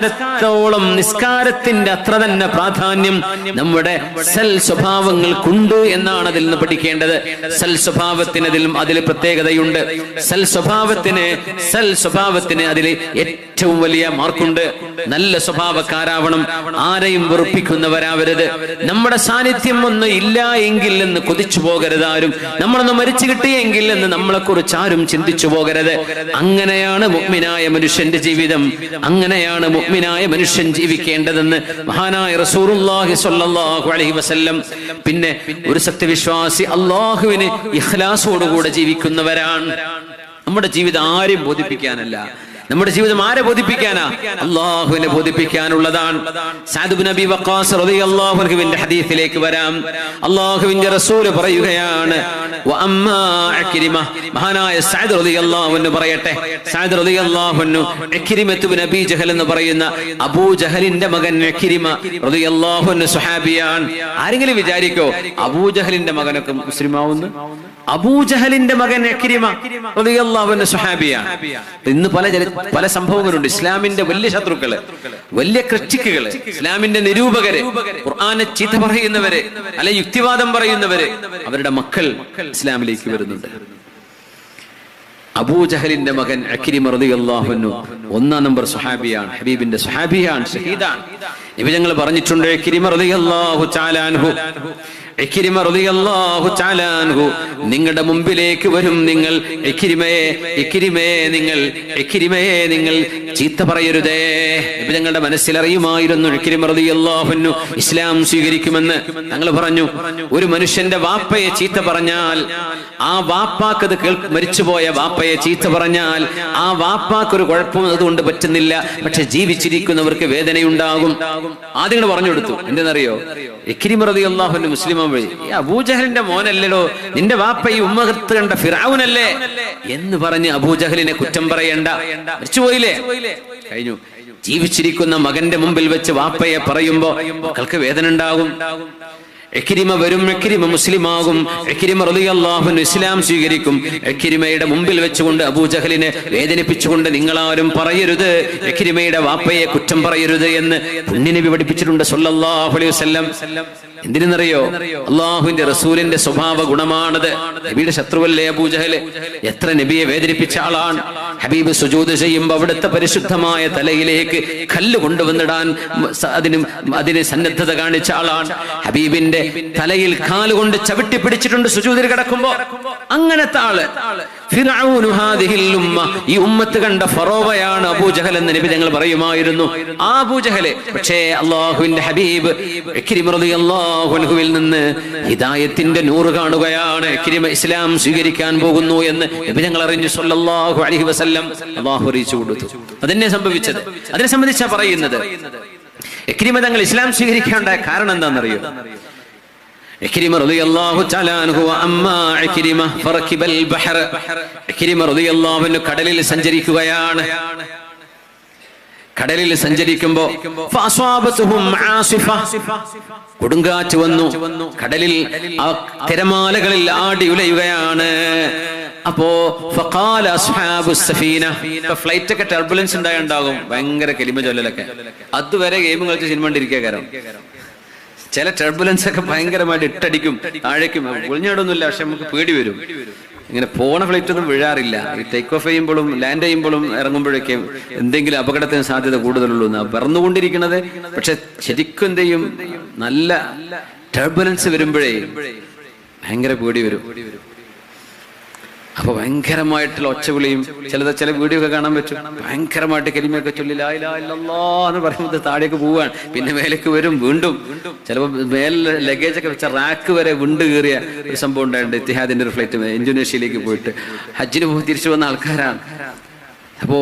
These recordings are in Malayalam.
നിസ്കാരത്തോളം നിസ്കാരത്തിന്റെ അത്ര തന്നെ പ്രാധാന്യം നമ്മുടെ സൽ സ്വഭാവങ്ങൾക്കുണ്ട് എന്നാണ് അതിൽ നിന്ന് പഠിക്കേണ്ടത്. സൽ സ്വഭാവത്തിന് അതിൽ പ്രത്യേകതയുണ്ട്. സൽ സ്വഭാവത്തിന് അതിൽ ഏറ്റവും വലിയ മാർക്കുണ്ട്. നല്ല സ്വഭാവക്കാരാവണം, ആരെയും വെറുപ്പിക്കുന്നവരാവരുത്. നമ്മുടെ സാന്നിധ്യം ഒന്നും ഇല്ല എങ്കിൽ എന്ന് കൊതിച്ചു പോകരുത് ആരും. നമ്മളൊന്ന് മരിച്ചു കിട്ടിയെങ്കിൽ എന്ന് നമ്മളെ കുറിച്ച് ആരും ചിന്തിച്ചു പോകരുത്. അങ്ങനെയാണ് മുഅ്മിനായ മനുഷ്യന്റെ ജീവിതം, അങ്ങനെയാണ് മുഅ്മിനായ മനുഷ്യൻ ജീവിക്കേണ്ടതെന്ന് മഹാനായ റസൂലുള്ളാഹി സ്വല്ലല്ലാഹു അലൈഹി വസല്ലം. പിന്നെ ഒരു സത്യവിശ്വാസി അല്ലാഹുവിന് ഇഖ്ലാസോടുകൂടെ ജീവിക്കുന്നവരാണ്. നമ്മുടെ ജീവിതം ആരെയും ബോധിപ്പിക്കാനല്ല, നമ്മുടെ ജീവിതം ആരെ ബോധിപ്പിക്കാനാ? അല്ലാഹുവിനെ ബോധിപ്പിക്കാനുള്ളതാണ്. സഅദ് ഇബ്നു അബീ വഖാസ് റളിയല്ലാഹു അൻഹുവിന്റെ ഹദീസിലേക്ക് വരാം. അല്ലാഹുവിന്റെ റസൂൽ പറയുകയാണ്, വഅമ്മാ ഇക്രിമ, മഹാനായ സഅദ് റളിയല്ലാഹു അൻഹു പറയട്ടെ, സഅദ് റളിയല്ലാഹു അൻഹു ഇക്രിമത്ത് ഇബ്നു അബീ ജഹൽ എന്ന് പറയുന്ന അബൂ ജഹലിന്റെ മകൻ ഇക്രിമ റളിയല്ലാഹു അൻഹു സ്വഹാബിയാണ്. ആരെങ്കിലും വിചാരിക്കോ അബൂ ജഹലിന്റെ മകനൊക്കെ മുസ്ലിമാവുന്നു? അബൂ ജഹലിന്റെ മകൻ ഇക്രിമ റളിയല്ലാഹു അൻഹു സ്വഹാബിയാണ്. ഇന്ന് പല സംഭവങ്ങളുണ്ട്. ഇസ്ലാമിന്റെ വലിയ ശത്രുക്കള്, വലിയ ക്രിറ്റിക്കുകള്, ഇസ്ലാമിന്റെ നിരൂപകര്, ഖുർആനെ ചീത്ത പറയുന്നവര്, അല്ലെ യുക്തിവാദം പറയുന്നവര്, അവരുടെ മക്കൾ ഇസ്ലാമിലേക്ക് വരുന്നുണ്ട്. അബൂ ജഹലിന്റെ മകൻ ഇക്രിമ റളിയല്ലാഹു അൻഹു 1 നമ്പർ സ്വഹാബിയാണ്, ഹബീബിന്റെ സ്വഹാബിയാണ്, ഷഹീദാണ്. നബി ഞങ്ങൾ പറഞ്ഞിട്ടുണ്ട്, ഇക്രിമ റളിയല്ലാഹു തആല അൻഹു, ഇക്രിമ റളിയല്ലാഹു തആല അൻഹു നിങ്ങളുടെ മുമ്പിലേക്ക് വരും. നിങ്ങൾ ഇക്രിമയെ നിങ്ങൾ ചീത്ത പറയരുതേ. നബി ഞങ്ങളുടെ മനസ്സിലറിയുമായിരുന്നു ഇക്രിമ റളിയല്ലാഹു അൻഹു ഇസ്ലാം സ്വീകരിക്കുമെന്ന്. ഞങ്ങൾ പറഞ്ഞു, ഒരു മനുഷ്യന്റെ വാപ്പയെ ചീത്ത പറഞ്ഞാൽ, ആ വാപ്പാക്കത് മരിച്ചുപോയ വാപ്പയെ ചീത്ത പറഞ്ഞാൽ ആ വാപ്പാക്കൊരു കുഴപ്പം അതുകൊണ്ട് പറ്റുന്നില്ല, പക്ഷെ ജീവിച്ചിരിക്കുന്നവർക്ക് വേദനയുണ്ടാകും. ആദ്യം പറഞ്ഞു കൊടുത്തു. എന്തെന്നറിയോ? ഇക്രിമ റളിയല്ലാഹു അൻഹു മുസ്ലിം വഴി, അബൂജഹലിന്റെ മോനല്ലല്ലോ നിന്റെ വാപ്പ, ഈ ഉമ്മഹത്ത് കണ്ട ഫിറഔനല്ലേ എന്ന് പറഞ്ഞ് അബൂജഹലിനെ കുറ്റം പറയണ്ട. മരിച്ചുപോയില്ലേ, കഴിഞ്ഞു. ജീവിച്ചിരിക്കുന്ന മകന്റെ മുമ്പിൽ വെച്ച് വാപ്പയെ പറയുമ്പോ മക്കൾക്ക് വേദന ഉണ്ടാകും. ഇക്രിമ വരും, ഇക്രിമ മുസ്ലിമാകും, ഇക്രിമ റളിയല്ലാഹു അൻഹു ഇസ്ലാം സ്വീകരിക്കും. ഇക്രിമയുടെ മുമ്പിൽ വെച്ചുകൊണ്ട് അബൂജഹലിനെ വേദനിപ്പിച്ചുകൊണ്ട് നിങ്ങളാരും പറയരുത്, ഇക്രിമയുടെ വാപ്പയെ കുറ്റം പറയരുത് എന്ന് പുണ്യനബി പഠിപ്പിച്ചിട്ടുണ്ട് സ്വല്ലല്ലാഹു അലൈഹി വസല്ലം. എന്തിനെന്നറിയോ? അള്ളാഹുവിന്റെ റസൂലിന്റെ സ്വഭാവ ഗുണമാണത്. നബിയുടെ ശത്രുവല്ലേ അബൂജഹല്? എത്ര നബിയെ വേദനിപ്പിച്ച ആളാണ്. ഹബീബ് സുജൂദ് ചെയ്യുമ്പോൾ അവിടുത്തെ പരിശുദ്ധമായ തലയിലേക്ക് കല്ല് കൊണ്ടുവന്നിടാൻ അതിന് സന്നദ്ധത കാണിച്ച ആളാണ്. ഹബീബിന്റെ തലയിൽ കാലുകൊണ്ട് ചവിട്ടി പിടിച്ചിട്ടുണ്ട് സുജൂദിൽ കിടക്കുമ്പോ. അങ്ങനത്തെ ആള് ഫിർഔനു ഹാദിഹിൽ ഉമ്മ, ഈ ഉമ്മത്ത് കണ്ട ഫറോവയാണ് അബൂജഹൽ എന്ന് നബി ഞങ്ങൾ പറയുമായിരുന്നു. ആ അബൂജഹല് പക്ഷേ അള്ളാഹുവിന്റെ ഹബീബ് ഇക്രിമ റളിയല്ലാഹു അൻഹുവിൽ നിന്ന് ഹിദായത്തിന്റെ നൂറ് കാണുകയാണ്. ഇക്രിമ ഇസ്ലാം സ്വീകരിക്കാൻ പോകുന്നു എന്ന് നബി ഞങ്ങൾ അറിഞ്ഞു സ്വല്ലല്ലാഹു അലൈഹി വസല്ലം. അള്ളാഹു അറിയിച്ചു കൊടുത്തു. അതെന്നെ സംഭവിച്ചത്. അതിനെ സംബന്ധിച്ചാ പറയുന്നത്. ഇക്രിമ തങ്ങൾ ഇസ്ലാം സ്വീകരിക്കേണ്ട കാരണം എന്താണെന്നറിയോ? ഇക്രിമ റളിയല്ലാഹു തആല അൻഹു അമ്മാ ഇക്രിമ ഫറകിബൽ ബഹർ, ഇക്രിമ റളിയല്ലാഹു അൻഹു കടലിൽ സഞ്ചരിക്കുകയാണ്. കടലിൽ സഞ്ചരിക്കുമ്പോ ഫഅസ്വാബതുഹും ആസിഫ, കൊടുങ്കാറ്റ് വന്നു. കടലിൽ തിരമാലകളിൽ ആടി ഉലയുകയാണ്. അപ്പോ ഫഖാല അസ്ഹാബുസ് സഫീന, ഫ്ലൈറ്റ് ഒക്കെ ടർബുലൻസ് ഉണ്ടാകും, ഭയങ്കര കലിമ ചൊല്ലലൊക്കെ. അതുവരെ ഗെയിം കളിച്ച് സിനിമ കണ്ടിരിക്കുക. കാരണം ചില ടർബുലൻസ് ഒക്കെ ഭയങ്കരമായിട്ട് ഇട്ടടിക്കും, താഴേക്കും. ഒളിഞ്ഞാടൊന്നുമില്ല, പക്ഷെ നമുക്ക് പേടി വരും. ഇങ്ങനെ പോണ ഫ്ലൈറ്റ് ഒന്നും വീഴാറില്ല. ഈ ടേക്ക് ഓഫ് ചെയ്യുമ്പോഴും ലാൻഡ് ചെയ്യുമ്പോഴും ഇറങ്ങുമ്പോഴേക്കും എന്തെങ്കിലും അപകടത്തിന് സാധ്യത കൂടുതലുള്ളൂ. പറന്നുകൊണ്ടിരിക്കുന്നത് പക്ഷെ ശരിക്കും എന്ത് ചെയ്യും, നല്ല ടർബുലൻസ് വരുമ്പോഴേ ഭയങ്കര പേടി വരും. അപ്പൊ ഭയങ്കരമായിട്ടുള്ള ഒച്ചവിളിയും ചില വീഡിയോ ഒക്കെ കാണാൻ പറ്റും. ഭയങ്കരമായിട്ട് കലിമയൊക്കെ ചൊല്ലി ലാ ഇലാഹ ഇല്ലല്ലാഹ് എന്ന് പറയുമ്പോൾ താഴേക്ക് പോവാൻ, പിന്നെ മേലേക്ക് വരും, വീണ്ടും ചിലപ്പോൾ മേലെ ലഗേജ് ഒക്കെ വെച്ച റാക്ക് വരെ വിണ്ട് കയറിയ ഒരു സംഭവം ഉണ്ടായിട്ടുണ്ട്. ഇത്തിഹാദിന്റെ ഒരു ഫ്ലൈറ്റ് ഇന്തോനേഷ്യയിലേക്ക് പോയിട്ട് ഹജ്ജിന് പോയി തിരിച്ചു വന്ന ആൾക്കാരാണ്. അപ്പോ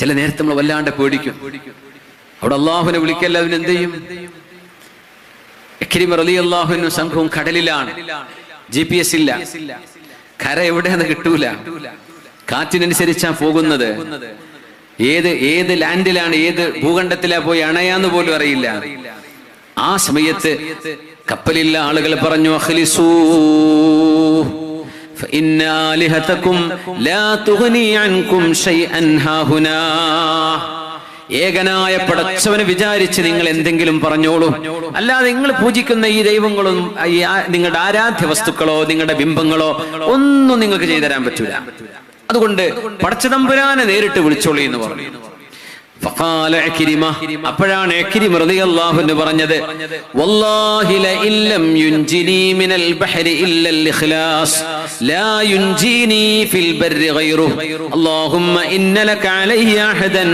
ചില നേരത്തെ നമ്മൾ വല്ലാണ്ട് പേടിക്കും. അവിടെ അള്ളാഹുവിനെ വിളിക്കല്ല, അതിന് എന്ത് ചെയ്യും? ഇക്രിമ റളിയല്ലാഹു അൻഹു സംഘവും കടലിലാണ്. GPS ഇല്ല, കര എവിടെയെന്ന് കിട്ടൂല, കാറ്റിനനുസരിച്ചാ പോകുന്നത്. ഏത് ലാൻഡിലാണ്, ഏത് ഭൂഖണ്ഡത്തിലാ പോയി അണയാന്ന് പോലും അറിയില്ല. ആ സമയത്ത് കപ്പലിലെ ആളുകൾ പറഞ്ഞു, അഖ്ലിസൂ ഫഇന്ന ആലിഹതകും ലാ തുഗ്നി അൻകും ശൈഅൻ ഹാഹുനാ. ഏകനായ പടച്ചവനെ വിചാരിച്ച് നിങ്ങൾ എന്തെങ്കിലും പറഞ്ഞോളൂ. അല്ലാതെ നിങ്ങൾ പൂജിക്കുന്ന ഈ ദൈവങ്ങളും നിങ്ങളുടെ ആരാധ്യ വസ്തുക്കളോ നിങ്ങളുടെ ബിംബങ്ങളോ ഒന്നും നിങ്ങൾക്ക് ചെയ്തു തരാൻ പറ്റൂല. അതുകൊണ്ട് പടച്ചതമ്പുരാനെ നേരിട്ട് വിളിച്ചോളി എന്ന് പറഞ്ഞു. അപ്പോഴാണ് ഇക്രിമ റളിയല്ലാഹു അൻഹു പറഞ്ഞത്, വല്ലാഹി ലഇൻ ലം യുൻജിനി മിനൽ ബഹരി ഇല്ലൽ ഇഖ്ലാസ് ലാ യുൻജിനി ഫിൽ ബർരി ഗൈറുഹു അല്ലാഹുമ്മ ഇന്ന ലക അലയ്യ അഹദൻ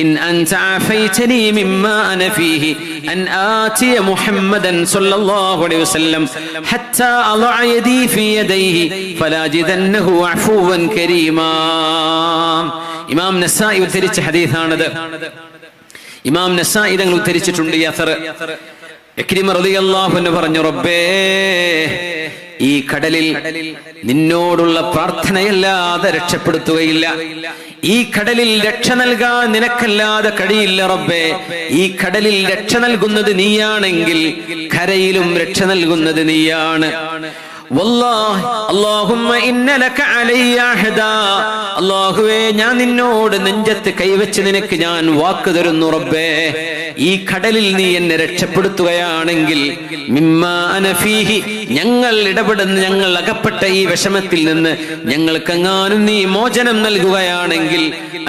ഇൻ അൻത ആഫൈതനി മിമ്മാ അന ഫീഹി അൻ ആതിയ മുഹമ്മദൻ സ്വല്ലല്ലാഹു അലൈഹി വസല്ലം ഹത്താ അളഅ യദി ഫീ യദൈഹി ഫലാജിദന്നഹു അഫൂവൻ കരീമാ. ഇമാം നസായി ഉദ്ധരിച്ച ഹദീസാണത്. ഇമാം നസായി തങ്ങൾ ഉദ്ധരിച്ചിട്ടുണ്ട് ഈ അസർ. ഇക്രിമ റളിയല്ലാഹു അൻഹു പറഞ്ഞു, റബ്ബേ, ഈ കടലിൽ നിന്നോടുള്ള പ്രാർത്ഥനയല്ലാതെ രക്ഷപ്പെടുത്തുകയില്ല. ഈ കടലിൽ രക്ഷ നൽകാൻ നിനക്കല്ലാതെ കഴിയില്ല റബ്ബേ. ഈ കടലിൽ രക്ഷ നൽകുന്നത് നീയാണെങ്കിൽ കരയിലും രക്ഷ നൽകുന്നത് നീയാണ്. വല്ലാഹി അല്ലാഹുമ്മ ഇന്ന ലക അലയ്യ അഹദാ, അല്ലാഹുവേ, ഞാൻ നിന്നോട് നെഞ്ചത്ത് കൈവച്ച് നിനക്ക് ഞാൻ വാക്ക് തരുന്നു റബ്ബേ, ഈ കടലിൽ നീ എന്നെ രക്ഷപ്പെടുത്തുകയാണെങ്കിൽ മിമ്മാ അന ഫീഹി, ഞങ്ങൾ ഇടപെടുന്ന ഞങ്ങൾ അകപ്പെട്ട ഈ വിഷമത്തിൽ നിന്ന് ഞങ്ങൾക്കെങ്ങാനും നീ മോചനം നൽകുകയാണെങ്കിൽ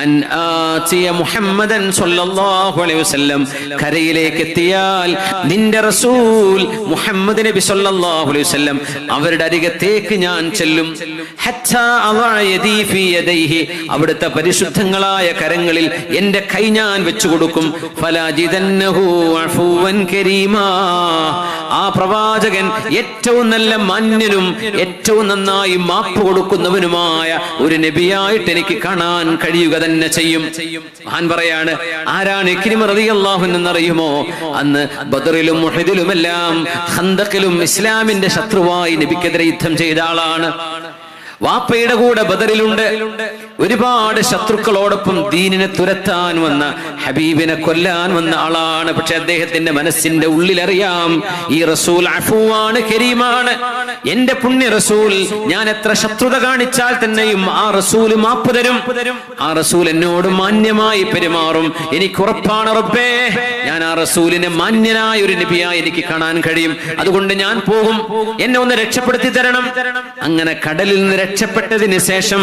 അൻ ആതിയ മുഹമ്മദൻ സ്വല്ലല്ലാഹു അലൈഹി വസല്ലം, കരയിലേക്ക് എത്തിയാൽ നിന്റെ റസൂൽ മുഹമ്മദ് നബി സ്വല്ലല്ലാഹു അലൈഹി വസല്ലം അവരുടെ അരികത്തേക്ക് ഞാൻ ചെല്ലും. ഹത്താ അളഅ യദി ഫീ യദൈഹി, അവിടുത്തെ പരിശുദ്ധങ്ങളായ കരങ്ങളിൽ എന്റെ കൈ ഞാൻ വെച്ചു കൊടുക്കും. ഫലാജിദന്നഹു അഫൂവൻ കരീമാ, ആ പ്രവാചകൻ ഏറ്റവും നല്ല മാന്യനും ഏറ്റവും നന്നായി മാപ്പ് കൊടുക്കുന്നവനുമായ ഒരു നബിയായിട്ട് എനിക്ക് കാണാൻ കഴിയുക തന്നെ ചെയ്യും. മഹാൻ പറയാണ്, ആരാണ് ഇക്രിമ റളിയല്ലാഹു അൻഹു എന്നറിയുമോ? അന്ന് ബദറിലും ഉഹദിലുമെല്ലാം ഖന്തഖിലും ഇസ്ലാമിന്റെ ശത്രുവായി നബിക്കെതിരെ യുദ്ധം ചെയ്ത ആളാണ്. വാപ്പയുടെ കൂടെ ബദറിലുണ്ട്. ഒരുപാട് ശത്രുക്കളോടൊപ്പം ദീനിനെ തുരത്താൻ വന്ന, ഹബീബിനെ കൊല്ലാൻ വന്ന ആളാണ്. പക്ഷെ അദ്ദേഹത്തിന്റെ മനസ്സിന്റെ ഉള്ളിലറിയാം, ഈ റസൂൽ അഫൂവാണ്, കരീമാണ്. എന്റെ പുണ്യ റസൂൽ, ഞാൻ എത്ര ശത്രുത കാണിച്ചാൽ തന്നെയും ആ റസൂൽ മാപ്പ് തരും. ആ റസൂൽ എന്നോട് മാന്യമായി പെരുമാറും. എനിക്ക് ഉറപ്പാണ് റബ്ബേ, ഞാൻ ആ റസൂലിനെ മാന്യനായ ഒരു നബിയായി എനിക്ക് കാണാൻ കഴിയും. അതുകൊണ്ട് ഞാൻ പോകും, എന്നെ ഒന്ന് രക്ഷപ്പെടുത്തി തരണം. അങ്ങനെ കടലിൽ നിന്ന് രക്ഷപ്പെട്ടതിന് ശേഷം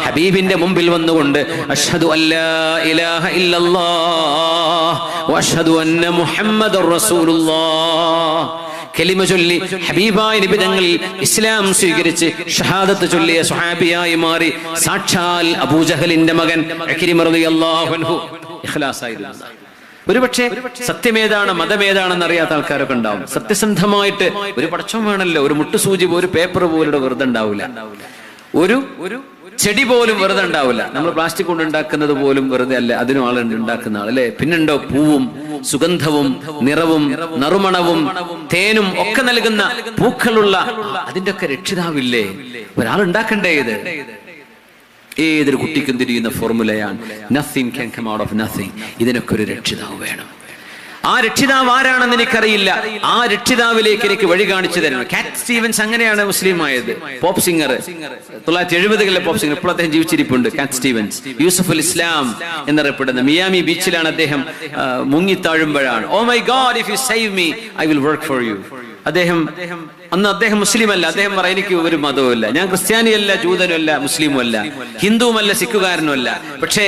ഹബീബിന്റെ മുമ്പിൽ വന്നുകൊണ്ട് അഷ്ഹദു അല്ലാ ഇലാഹ ഇല്ലല്ലാഹ് വഅഷ്ഹദു അന്ന മുഹമ്മദുർ റസൂലുള്ളാഹ് കലിമ ചൊല്ലി ഹബീബായ നബി തങ്ങൾ ഇസ്ലാം സ്വീകരിച്ച് ഷഹാദത്ത് ചൊല്ലിയ സ്വഹാബിയായി മാറി. സാക്ഷാൽ അബൂജഹലിന്റെ മകൻ ഇക്രിമ റളിയല്ലാഹു അൻഹു ഇഖ്ലാസായിരുന്നു. ഒരുപക്ഷെ സത്യമേതാണ് മതമേതാണെന്ന് അറിയാത്ത ആൾക്കാരൊക്കെ ഉണ്ടാവും. സത്യസന്ധമായിട്ട് ഒരു പടച്ചം വേണമല്ലോ. ഒരു മുട്ടുസൂചി ഒരു പേപ്പർ പോലും വെറുതെ ഉണ്ടാവില്ല. ഒരു ചെടി പോലും വെറുതെ ഉണ്ടാവില്ല. നമ്മൾ പ്ലാസ്റ്റിക് കൊണ്ട് ഉണ്ടാക്കുന്നത് പോലും വെറുതെ അല്ല, അതിനും ആളുണ്ട് ഉണ്ടാക്കുന്ന ആൾ, അല്ലെ? പിന്നുണ്ടോ പൂവും സുഗന്ധവും നിറവും നറുമണവും തേനും ഒക്കെ നൽകുന്ന പൂക്കളുള്ള അതിന്റെ ഒക്കെ രക്ഷിതാവില്ലേ? ഒരാൾ ഉണ്ടാക്കണ്ടേ ഇത്? ഏതൊരു കുട്ടിക്കും തിരിയുന്ന ഫോർമുലയാണ്, nothing can come out of nothing. ഇതിനൊക്കെ ഒരു രക്ഷിതാവ് വേണം. ആ രക്ഷിതാവ് ആരാണെന്ന് എനിക്കറിയില്ല. ആ രക്ഷിതാവിലേക്ക് എനിക്ക് വഴി കാണിച്ചു തരണം. കാറ്റ് സ്റ്റീവൻസ് അങ്ങനെയാണ് മുസ്ലിം ആയത്. പോപ്പ് സിംഗർ, 1970-കളിലെ പോപ്പ് സിംഗർ. ഇപ്പോൾ അദ്ദേഹം ജീവിച്ചിരിപ്പുണ്ട്. കാറ്റ് സ്റ്റീവൻസ്, യൂസഫുൽ ഇസ്ലാം എന്നറിയപ്പെടുന്ന മിയാമി ബീച്ചിലാണ് അദ്ദേഹം മുങ്ങിത്താഴുമ്പോഴാണ്, oh my God, if you save me I will work for you. അന്ന് അദ്ദേഹം മുസ്ലിം അല്ല. അദ്ദേഹം പറയും, എനിക്ക് ഒരു മതവുമല്ല, ഞാൻ ക്രിസ്ത്യാനിയല്ല, ജൂതനുമല്ല, മുസ്ലിമുമല്ല, ഹിന്ദുവുമല്ല, സിഖുകാരനുമല്ല. പക്ഷേ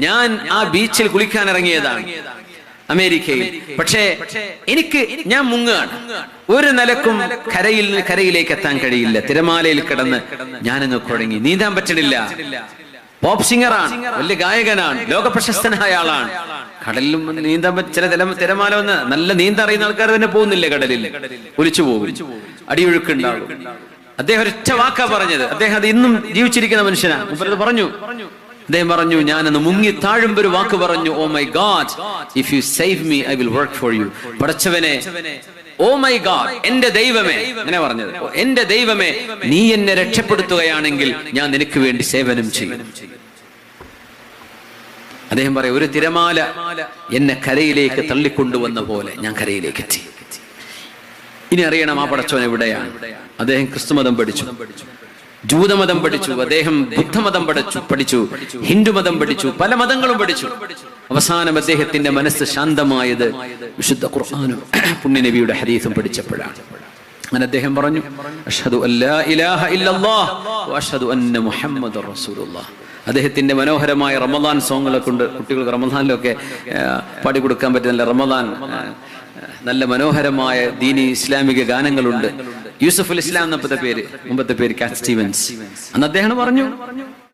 ഞാൻ ആ ബീച്ചിൽ കുളിക്കാൻ ഇറങ്ങിയതാണ് അമേരിക്കയിൽ. പക്ഷേ ഞാൻ മുങ്ങുകയാണ്. ഒരു നിലക്കും കരയിലേക്ക് എത്താൻ കഴിയില്ല. തിരമാലയിൽ കിടന്ന് ഞാനങ്ങ് കുഴങ്ങി. നീന്താൻ പറ്റണില്ല. പോപ്പ് സിംഗറാണ്, വലിയ ഗായകനാണ്, ലോക പ്രശസ്തനായ ആളാണ്. കടലിലും നീന്താൻ ചില തിരമാല വന്ന് നല്ല നീന്തറിയുന്ന ആൾക്കാർ തന്നെ പോകുന്നില്ലേ കടലിൽ, ഒലിച്ചു പോകും, അടിയൊഴുക്കുണ്ടാകും. അദ്ദേഹം ഒരൊറ്റ വാക്കാ പറഞ്ഞത്. അദ്ദേഹം അത് ഇന്നും ജീവിച്ചിരിക്കുന്ന മനുഷ്യനാണ്. പറഞ്ഞു, അദ്ദേഹം പറഞ്ഞു, ഞാനന്ന് മുങ്ങി താഴുമ്പോ ഒരു വാക്ക് പറഞ്ഞു, oh my God, if you save me I will work for you. പടച്ചവനെ, ഓ മൈ ഗോഡ്, എന്റെ ദൈവമേ, അങ്ങനെ പറഞ്ഞത്, എന്റെ ദൈവമേ, നീ എന്നെ രക്ഷപ്പെടുത്തുകയാണെങ്കിൽ ഞാൻ നിനക്ക് വേണ്ടി സേവനം ചെയ്യും. അദ്ദേഹം പറയും, ഒരു തിരമാല എന്നെ കരയിലേക്ക് തള്ളിക്കൊണ്ടുവന്ന പോലെ ഞാൻ കരയിലേക്ക് എത്തി. ഇനി അറിയണം ആ പടച്ചവൻ എവിടെയാണ്. അദ്ദേഹം ക്രിസ്തുമതം പഠിച്ചു. ജൂതമതം പഠിച്ചു, അദ്ദേഹം ബുദ്ധമതം പഠിച്ചു, ഹിന്ദുമതം പഠിച്ചു, പല മതങ്ങളും പഠിച്ചു. അവസാനം അദ്ദേഹത്തിന്റെ മനസ്സ് ശാന്തമായത് വിശുദ്ധ ഖുർആനും പുണ്യനബിയുടെ ഹദീസും പഠിച്ചപ്പോഴാണ്. അങ്ങനെ അദ്ദേഹം പറഞ്ഞു, അഷ്ഹദു അല്ലാ ഇലാഹ ഇല്ലല്ലാഹ് വ അഷ്ഹദു അന്ന മുഹമ്മദുർ റസൂലുള്ളാഹ്. അദ്ദേഹത്തിന്റെ മനോഹരമായ റമദാൻ സോങ്ങുകളെ കൊണ്ട് കുട്ടികൾക്ക് റമദാനിലൊക്കെ പാടിക്കൊടുക്കാൻ പറ്റുന്ന റമദാൻ നല്ല മനോഹരമായ ദീനി ഇസ്ലാമിക ഗാനങ്ങളുണ്ട്. യൂസഫുൽ ഇസ്ലാം എന്നത്തെ പേര്, മുമ്പത്തെ പേര് കാറ്റ് സ്റ്റീവൻസ്. അന്ന് അദ്ദേഹം പറഞ്ഞു,